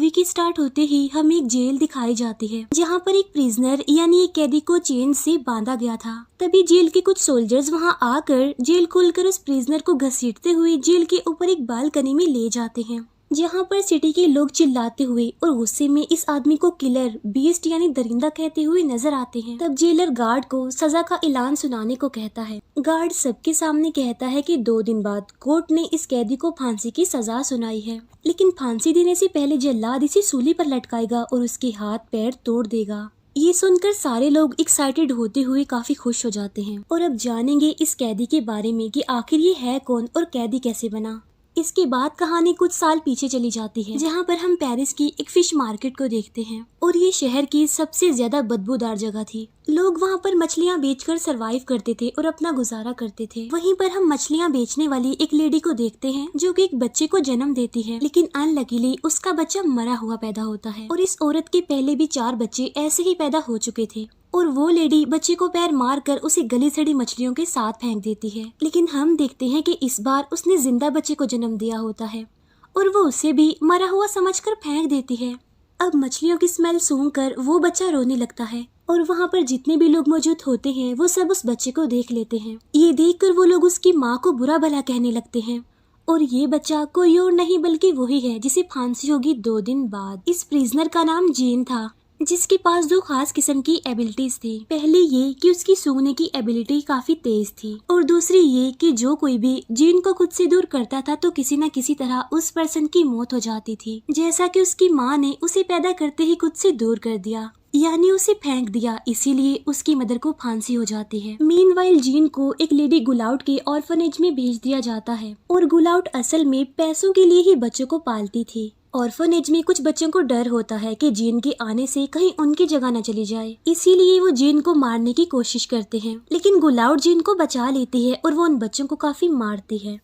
Movie की start होते ही हमें एक जेल दिखाई जाती है जहाँ पर एक प्रिजनर यानी एक कैदी को चेन से बांधा गया था। तभी जेल के कुछ सोल्जर्स वहाँ आकर जेल खोलकर उस प्रिजनर को घसीटते हुए जेल के ऊपर एक बालकनी में ले जाते हैं, जहाँ पर सिटी के लोग चिल्लाते हुए और गुस्से में इस आदमी को किलर, बीस्ट यानी दरिंदा कहते हुए नजर आते हैं। तब जेलर गार्ड को सजा का ऐलान सुनाने को कहता है। गार्ड सबके सामने कहता है कि 2 दिन बाद कोर्ट ने इस कैदी को फांसी की सजा सुनाई है, लेकिन फांसी देने से पहले जल्लाद इसे सूली पर लटकाएगा और उसके हाथ पैर तोड़ देगा। ये सुनकर सारे लोग एक्साइटेड होते हुए काफी खुश हो जाते हैं और अब जानेंगे इस कैदी के बारे में कि आखिर ये है कौन और कैदी कैसे बना। इसके बाद कहानी कुछ साल पीछे चली जाती है, जहाँ पर हम पेरिस की एक फिश मार्केट को देखते हैं और ये शहर की सबसे ज्यादा बदबूदार जगह थी। लोग वहाँ पर मछलियाँ बेचकर सरवाइव करते थे और अपना गुजारा करते थे। वहीं पर हम मछलियाँ बेचने वाली एक लेडी को देखते हैं जो कि एक बच्चे को जन्म देती है, लेकिन अनलकीली उसका बच्चा मरा हुआ पैदा होता है और इस औरत के पहले भी 4 बच्चे ऐसे ही पैदा हो चुके थे और वो लेडी बच्चे को पैर मारकर उसे गली सड़ी मछलियों के साथ फेंक देती है। लेकिन हम देखते हैं कि इस बार उसने जिंदा बच्चे को जन्म दिया होता है और वो उसे भी मरा हुआ समझकर फेंक देती है। अब मछलियों की स्मेल सूंघकर वो बच्चा रोने लगता है और वहाँ पर जितने भी लोग मौजूद होते हैं वो सब उस बच्चे को देख लेते हैं। ये देखकर वो लोग उसकी माँ को बुरा भला कहने लगते हैं और ये बच्चा कोई और नहीं बल्कि वही है जिसे फांसी होगी 2 दिन बाद। इस प्रिजनर का नाम जीन था, जिसके पास 2 खास किस्म की एबिलिटीज थी। पहली ये कि उसकी सूंघने की एबिलिटी काफी तेज थी और दूसरी ये कि जो कोई भी जीन को खुद से दूर करता था तो किसी न किसी तरह उस पर्सन की मौत हो जाती थी, जैसा कि उसकी माँ ने उसे पैदा करते ही खुद से दूर कर दिया यानी उसे फेंक दिया, इसीलिए उसकी मदर को फांसी हो जाती है। मीनवाइल जीन को एक लेडी गुलाउट के ऑर्फनेज में भेज दिया जाता है और गुलाउट असल में पैसों के लिए ही बच्चों को पालती थी। ऑर्फनेज में कुछ बच्चों को डर होता है कि जीन के आने से कहीं उनकी जगह न चली जाए, इसीलिए वो जीन को मारने की कोशिश करते हैं, लेकिन गुलाउट जीन को बचा लेती है और वो उन बच्चों को काफी मारती है।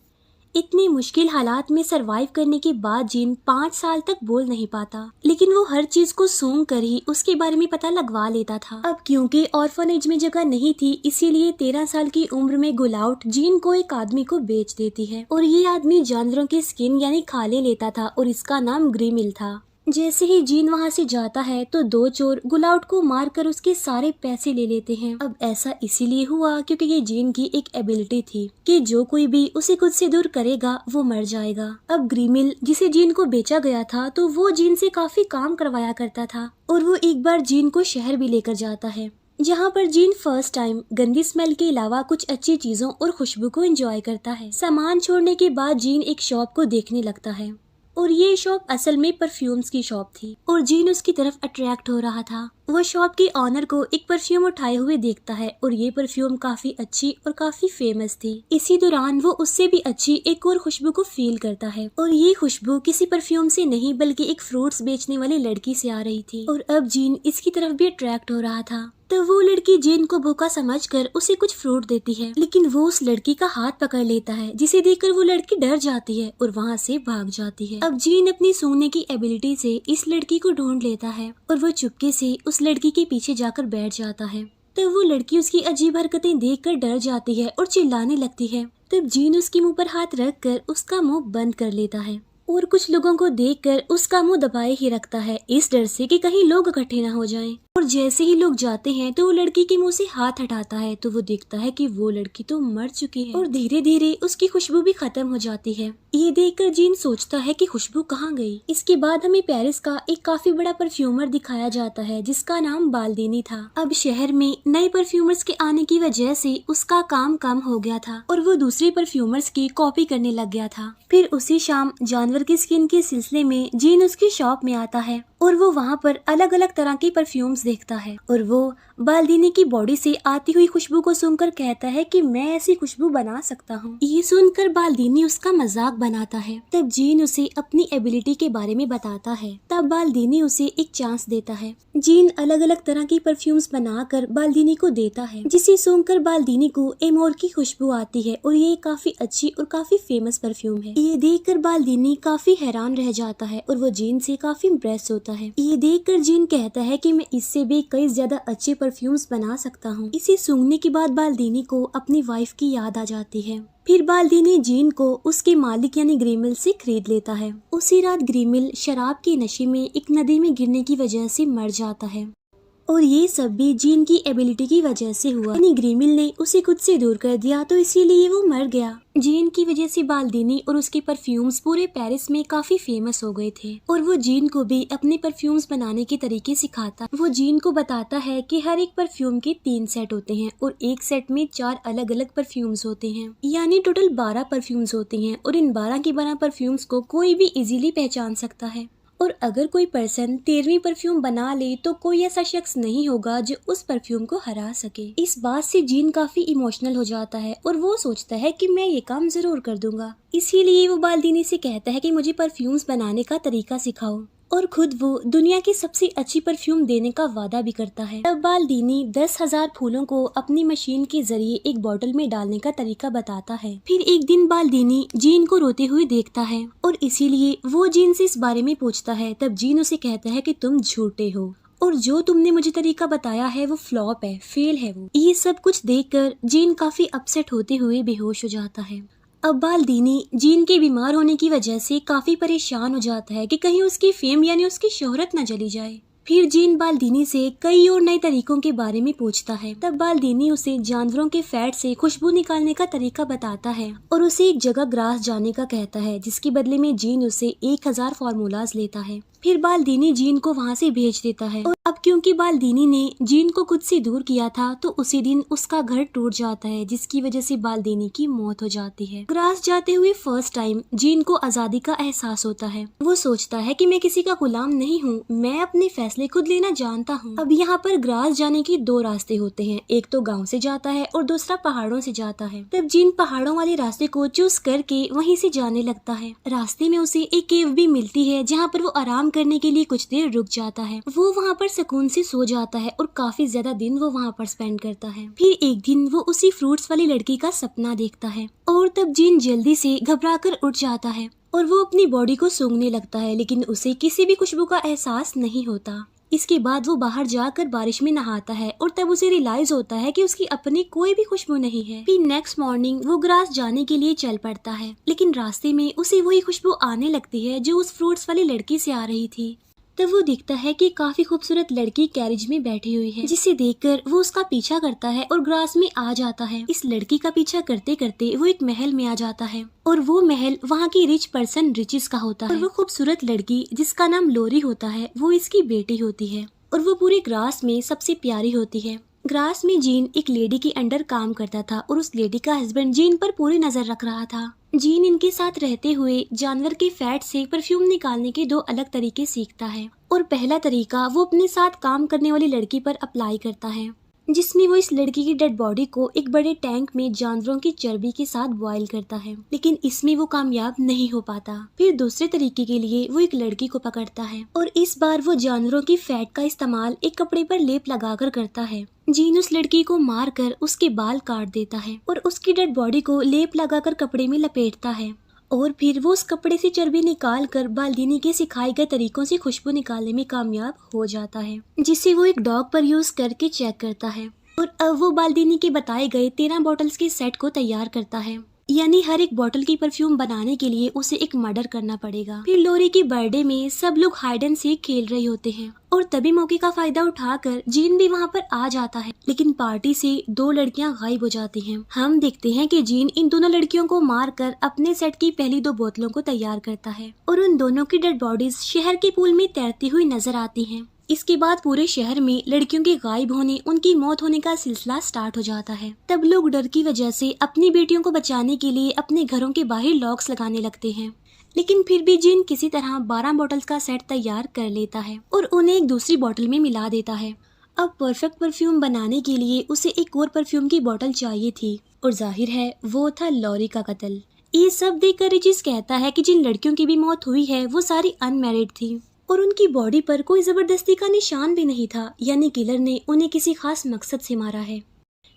इतनी मुश्किल हालात में सरवाइव करने के बाद जीन 5 साल तक बोल नहीं पाता, लेकिन वो हर चीज को सूंघ कर ही उसके बारे में पता लगवा लेता था। अब क्योंकि ऑर्फनेज में जगह नहीं थी, इसीलिए 13 साल की उम्र में गुलाउट जीन को एक आदमी को बेच देती है और ये आदमी जानवरों की स्किन यानी खाले लेता था और इसका नाम ग्रीमिल था। जैसे ही जीन वहाँ से जाता है तो 2 चोर गुलाउट को मारकर उसके सारे पैसे ले लेते हैं। अब ऐसा इसीलिए हुआ क्योंकि ये जीन की एक एबिलिटी थी कि जो कोई भी उसे खुद से दूर करेगा वो मर जाएगा। अब ग्रीमिल जिसे जीन को बेचा गया था तो वो जीन से काफी काम करवाया करता था और वो एक बार जीन को शहर भी लेकर जाता है, जहाँ पर जीन फर्स्ट टाइम गंदी स्मेल के अलावा कुछ अच्छी चीजों और खुशबू को एंजॉय करता है। सामान छोड़ने के बाद जीन एक शॉप को देखने लगता है और ये शॉप असल में परफ्यूम्स की शॉप थी और जीन उसकी तरफ अट्रैक्ट हो रहा था। वो शॉप के ऑनर को एक परफ्यूम उठाए हुए देखता है और ये परफ्यूम काफी अच्छी और काफी फेमस थी। इसी दौरान वो उससे भी अच्छी एक और खुशबू को फील करता है और ये खुशबू किसी परफ्यूम से नहीं बल्कि एक फ्रूट्स बेचने वाली लड़की से आ रही थी और अब जीन इसकी तरफ भी अट्रैक्ट हो रहा था। तो वो लड़की जीन को भूखा समझकर उसे कुछ फ्रूट देती है, लेकिन वो उस लड़की का हाथ पकड़ लेता है, जिसे देखकर वो लड़की डर जाती है और वहाँ से भाग जाती है। अब जीन अपनी सूंघने की एबिलिटी से इस लड़की को ढूंढ लेता है और वो चुपके से उस लड़की के पीछे जाकर बैठ जाता है। तब वो लड़की उसकी अजीब हरकतें देखकर डर जाती है और चिल्लाने लगती है। तब जीन उसके मुंह पर हाथ रखकर उसका मुंह बंद कर लेता है और कुछ लोगों को देखकर उसका मुंह दबाए ही रखता है, इस डर से कि कहीं लोग इकट्ठे न हो जाएं। और जैसे ही लोग जाते हैं तो वो लड़की के मुंह से हाथ हटाता है तो वो देखता है कि वो लड़की तो मर चुकी है और धीरे धीरे उसकी खुशबू भी खत्म हो जाती है। ये देखकर जीन सोचता है कि खुशबू कहाँ गई। इसके बाद हमें पेरिस का एक काफी बड़ा परफ्यूमर दिखाया जाता है जिसका नाम बाल्दीनी था। अब शहर में नए परफ्यूमर्स के आने की वजह से उसका काम कम हो गया था और वो दूसरे परफ्यूमर्स की कॉपी करने लग गया था। फिर उसी शाम जानवर की स्किन के सिलसिले में जीन उसकी शॉप में आता है और वो वहाँ पर अलग अलग तरह के परफ्यूम्स देखता है और वो बाल्दीनी की बॉडी से आती हुई खुशबू को सुनकर कहता है कि मैं ऐसी खुशबू बना सकता हूँ। ये सुनकर बाल्दीनी उसका मजाक बनाता है। तब जीन उसे अपनी एबिलिटी के बारे में बताता है। तब बाल्दीनी उसे एक चांस देता है। जीन अलग अलग तरह की परफ्यूम्स बनाकर बाल्दीनी को देता है, जिसे सूंघकर बाल्दीनी को एमोर की खुशबू आती है और ये काफी अच्छी और काफी फेमस परफ्यूम है। ये देखकर बाल्दीनी काफी हैरान रह जाता है और वो जीन से काफी इम्प्रेस होता है। ये देखकर जीन कहता है कि मैं इससे भी कई ज्यादा अच्छे परफ्यूम्स बना सकता हूँ। इसे सूंघने के बाद बाल्दीनी को अपनी वाइफ की याद आ जाती है फिर बाल्दीनी जीन को उसके मालिक यानी ग्रीमिल से खरीद लेता है। उसी रात ग्रीमिल शराब के नशे में एक नदी में गिरने की वजह से मर जाता है और ये सब भी जीन की एबिलिटी की वजह से हुआ, यानी ग्रीमिल ने उसे खुद से दूर कर दिया तो इसीलिए वो मर गया। जीन की वजह से बाल्दीनी और उसके परफ्यूम्स पूरे पेरिस में काफी फेमस हो गए थे और वो जीन को भी अपने परफ्यूम्स बनाने के तरीके सिखाता। वो जीन को बताता है कि हर एक परफ्यूम के 3 सेट होते हैं और एक सेट में 4 अलग अलग परफ्यूम्स होते हैं, यानी टोटल 12 परफ्यूम्स होते हैं और इन 12 के 12 परफ्यूम्स को कोई भी इजीली पहचान सकता है। और अगर कोई पर्सन 13वीं परफ्यूम बना ले तो कोई ऐसा शख्स नहीं होगा जो उस परफ्यूम को हरा सके। इस बात से जीन काफी इमोशनल हो जाता है और वो सोचता है कि मैं ये काम जरूर कर दूंगा। इसीलिए वो बाल्दीनी से कहता है कि मुझे परफ्यूम्स बनाने का तरीका सिखाओ और खुद वो दुनिया की सबसे अच्छी परफ्यूम देने का वादा भी करता है। तब बाल्दीनी 10,000 फूलों को अपनी मशीन के जरिए एक बोतल में डालने का तरीका बताता है। फिर एक दिन बाल्दीनी जीन को रोते हुए देखता है और इसीलिए वो जीन से इस बारे में पूछता है। तब जीन उसे कहता है कि तुम झूठे हो और जो तुमने मुझे तरीका बताया है वो फ्लॉप है, फेल है वो। ये सब कुछ देखकर जीन काफी अपसेट होते हुए बेहोश हो जाता है। अब बाल्दीनी जीन के बीमार होने की वजह से काफी परेशान हो जाता है कि कहीं उसकी फेम यानी उसकी शोहरत न चली जाए। फिर जीन बाल्दीनी से कई और नए तरीकों के बारे में पूछता है। तब बाल्दीनी उसे जानवरों के फैट से खुशबू निकालने का तरीका बताता है और उसे एक जगह ग्रास जाने का कहता है, जिसके बदले में जीन उसे 1000 फार्मूलाज लेता है। फिर बाल्दीनी जीन को वहाँ से भेज देता है और अब क्योंकि बाल्दीनी ने जीन को खुद से दूर किया था तो उसी दिन उसका घर टूट जाता है, जिसकी वजह से बाल्दीनी की मौत हो जाती है। ग्रास जाते हुए फर्स्ट टाइम जीन को आजादी का एहसास होता है। वो सोचता है कि मैं किसी का गुलाम नहीं हूँ, मैं अपने फैसले खुद लेना जानता हूँ। अब यहाँ पर ग्रास जाने के 2 रास्ते होते हैं, एक तो गाँव से जाता है और दूसरा पहाड़ों से जाता है। तब जीन पहाड़ों वाले रास्ते को चूज करके वहीं से जाने लगता है। रास्ते में उसे एक केव भी मिलती है जहाँ पर वो आराम करने के लिए कुछ देर रुक जाता है। वो वहाँ पर सुकून से सो जाता है और काफी ज्यादा दिन वो वहाँ पर स्पेंड करता है। फिर एक दिन वो उसी फ्रूट्स वाली लड़की का सपना देखता है और तब जीन जल्दी से घबराकर उठ जाता है और वो अपनी बॉडी को सूंघने लगता है, लेकिन उसे किसी भी खुशबू का एहसास नहीं होता। इसके बाद वो बाहर जाकर बारिश में नहाता है और तब उसे रियलाइज होता है कि उसकी अपनी कोई भी खुशबू नहीं है। फिर नेक्स्ट मॉर्निंग वो ग्रास जाने के लिए चल पड़ता है, लेकिन रास्ते में उसे वही खुशबू आने लगती है जो उस फ्रूट्स वाली लड़की से आ रही थी। तब वो दिखता है कि काफी खूबसूरत लड़की कैरेज में बैठी हुई है, जिसे देखकर वो उसका पीछा करता है और ग्रास में आ जाता है। इस लड़की का पीछा करते करते वो एक महल में आ जाता है और वो महल वहाँ की रिच पर्सन रिचेस का होता है और वो खूबसूरत लड़की जिसका नाम लोरी होता है वो इसकी बेटी होती है और वो पूरे ग्रास में सबसे प्यारी होती है। ग्रास में जीन एक लेडी के अंडर काम करता था और उस लेडी का हस्बैंड जीन पर पूरी नजर रख रहा था। जीन इनके साथ रहते हुए जानवर के फैट से परफ्यूम निकालने के 2 अलग तरीके सीखता है और पहला तरीका वो अपने साथ काम करने वाली लड़की पर अप्लाई करता है, जिसमें वो इस लड़की की डेड बॉडी को एक बड़े टैंक में जानवरों की चर्बी के साथ बॉईल करता है, लेकिन इसमें वो कामयाब नहीं हो पाता। फिर दूसरे तरीके के लिए वो एक लड़की को पकड़ता है और इस बार वो जानवरों की फैट का इस्तेमाल एक कपड़े पर लेप लगाकर करता है। जीन उस लड़की को मारकर उसके बाल काट देता है और उसकी डेड बॉडी को लेप लगाकर कपड़े में लपेटता है और फिर वो उस कपड़े से चर्बी निकाल कर बाल्दीनी के सिखाए गए तरीकों से खुशबू निकालने में कामयाब हो जाता है, जिसे वो एक डॉग पर यूज करके चेक करता है और अब वो बाल्दीनी के बताए गए 13 बॉटल्स के सेट को तैयार करता है, यानी हर एक बोतल की परफ्यूम बनाने के लिए उसे एक मर्डर करना पड़ेगा। फिर लोरी की बर्थडे में सब लोग हाइड एंड सीक खेल रहे होते हैं और तभी मौके का फायदा उठाकर जीन भी वहाँ पर आ जाता है, लेकिन पार्टी से 2 लड़कियाँ गायब हो जाती हैं। हम देखते हैं कि जीन इन दोनों लड़कियों को मारकर अपने सेट की पहली 2 बोतलों को तैयार करता है और उन दोनों की डेड बॉडीज शहर के पूल में तैरती हुई नजर आती हैं। इसके बाद पूरे शहर में लड़कियों के गायब होने, उनकी मौत होने का सिलसिला स्टार्ट हो जाता है। तब लोग डर की वजह से अपनी बेटियों को बचाने के लिए अपने घरों के बाहर लॉक्स लगाने लगते हैं, लेकिन फिर भी जीन किसी तरह 12 बॉटल्स का सेट तैयार कर लेता है और उन्हें एक दूसरी बोतल में मिला देता है। अब परफेक्ट परफ्यूम बनाने के लिए उसे एक और परफ्यूम की बोतल चाहिए थी और जाहिर है वो था लॉरी का कत्ल। ये सब देखकर रिचिस कहता है कि जिन लड़कियों की भी मौत हुई है वो सारी अनमैरिड थी और उनकी बॉडी पर कोई जबरदस्ती का निशान भी नहीं था, यानी किलर ने उन्हें किसी खास मकसद से मारा है।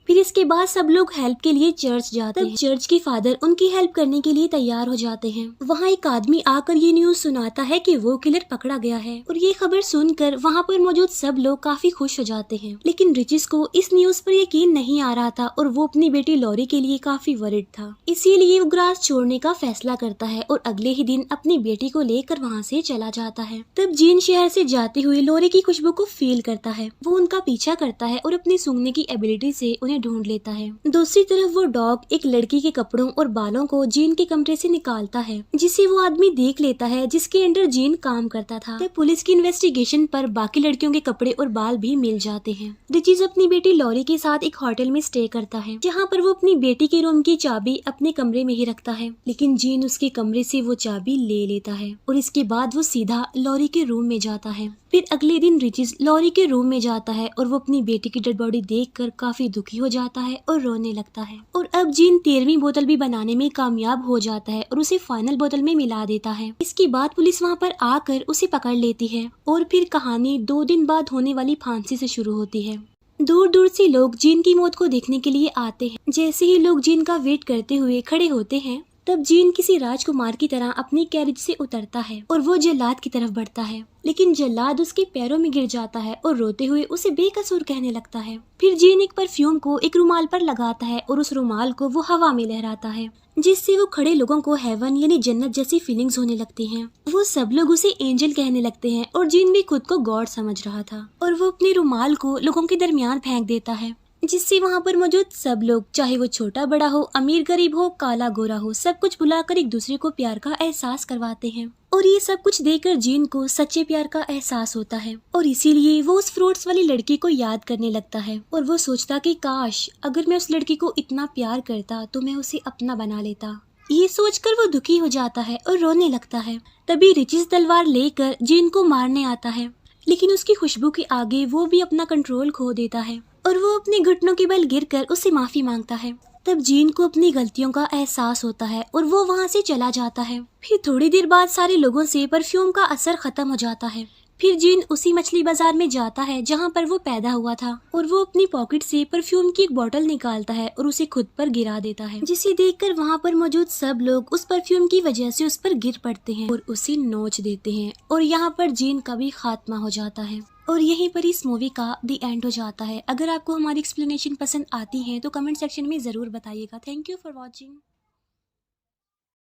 फिर इसके बाद सब लोग हेल्प के लिए चर्च जाते हैं। चर्च के फादर उनकी हेल्प करने के लिए तैयार हो जाते हैं। वहाँ एक आदमी आकर ये न्यूज सुनाता है कि वो किलर पकड़ा गया है और ये खबर सुनकर वहाँ पर मौजूद सब लोग काफी खुश हो जाते हैं। लेकिन रिचिस को इस न्यूज पर यकीन नहीं आ रहा था और वो अपनी बेटी लॉरी के लिए काफी वरिड था। इसीलिए वो ग्रास छोड़ने का फैसला करता है और अगले ही दिन अपनी बेटी को लेकर वहाँ से चला जाता है। तब जीन शहर से जाते हुए लॉरी की खुशबू को फील करता है। वो उनका पीछा करता है और अपनी सूंघने की एबिलिटी से उन्हें ढूंढ लेता है। दूसरी तरफ वो डॉग एक लड़की के कपड़ों और बालों को जीन के कमरे से निकालता है, जिसे वो आदमी देख लेता है जिसके अंडर जीन काम करता था। तब पुलिस की इन्वेस्टिगेशन पर बाकी लड़कियों के कपड़े और बाल भी मिल जाते हैं। रिचीज अपनी बेटी लॉरी के साथ एक होटल में स्टे करता है, जहाँ पर वो अपनी बेटी के रूम की चाबी अपने कमरे में ही रखता है। लेकिन जीन उसके कमरे से वो चाबी ले लेता है और इसके बाद वो सीधा लॉरी के रूम में जाता है। फिर अगले दिन रिचीज लॉरी के रूम में जाता है और वो अपनी बेटी की डेड बॉडी देखकर काफी दुखी हो जाता है और रोने लगता है। और अब जीन 13वीं बोतल भी बनाने में कामयाब हो जाता है और उसे फाइनल बोतल में मिला देता है। इसके बाद पुलिस वहाँ पर आकर उसे पकड़ लेती है और फिर कहानी 2 दिन बाद होने वाली फांसी से शुरू होती है। दूर दूर से लोग जीन की मौत को देखने के लिए आते हैं। जैसे ही लोग जीन का वेट करते हुए खड़े होते हैं, तब जीन किसी राजकुमार की तरह अपनी कैरेज से उतरता है और वो जल्लाद की तरफ बढ़ता है। लेकिन जल्लाद उसके पैरों में गिर जाता है और रोते हुए उसे बेकसूर कहने लगता है। फिर जीन एक परफ्यूम को एक रुमाल पर लगाता है और उस रुमाल को वो हवा में लहराता है, जिससे वो खड़े लोगों को हेवन यानी जन्नत जैसी फीलिंग्स होने लगती हैं। वो सब लोग उसे एंजल कहने लगते हैं और जीन भी खुद को गॉड समझ रहा था और वो अपने रुमाल को लोगों के दरमियान फेंक देता है, जिससे वहाँ पर मौजूद सब लोग, चाहे वो छोटा बड़ा हो, अमीर गरीब हो, काला गोरा हो, सब कुछ बुलाकर एक दूसरे को प्यार का एहसास करवाते हैं। और ये सब कुछ देखकर जीन को सच्चे प्यार का एहसास होता है और इसीलिए वो उस फ्रूट्स वाली लड़की को याद करने लगता है और वो सोचता कि काश अगर मैं उस लड़की को इतना प्यार करता तो मैं उसे अपना बना लेता। ये सोचकर वो दुखी हो जाता है और रोने लगता है। तभी रिचिस तलवार लेकर जीन को मारने आता है, लेकिन उसकी खुशबू के आगे वो भी अपना कंट्रोल खो देता है और वो अपने घुटनों के बल गिरकर उससे माफी मांगता है। तब जीन को अपनी गलतियों का एहसास होता है और वो वहाँ से चला जाता है। फिर थोड़ी देर बाद सारे लोगों से परफ्यूम का असर खत्म हो जाता है। फिर जीन उसी मछली बाजार में जाता है जहाँ पर वो पैदा हुआ था और वो अपनी पॉकेट से परफ्यूम की एक बोतल निकालता है और उसे खुद पर गिरा देता है, जिसे देखकर वहाँ पर मौजूद सब लोग उस परफ्यूम की वजह से उस पर गिर पड़ते हैं और उसे नोच देते हैं और यहाँ पर जीन का भी खात्मा हो जाता है। और यहीं पर इस मूवी का दी एंड हो जाता है। अगर आपको हमारी एक्सप्लेनेशन पसंद आती है तो कमेंट सेक्शन में जरूर बताइएगा। Thank you for watching.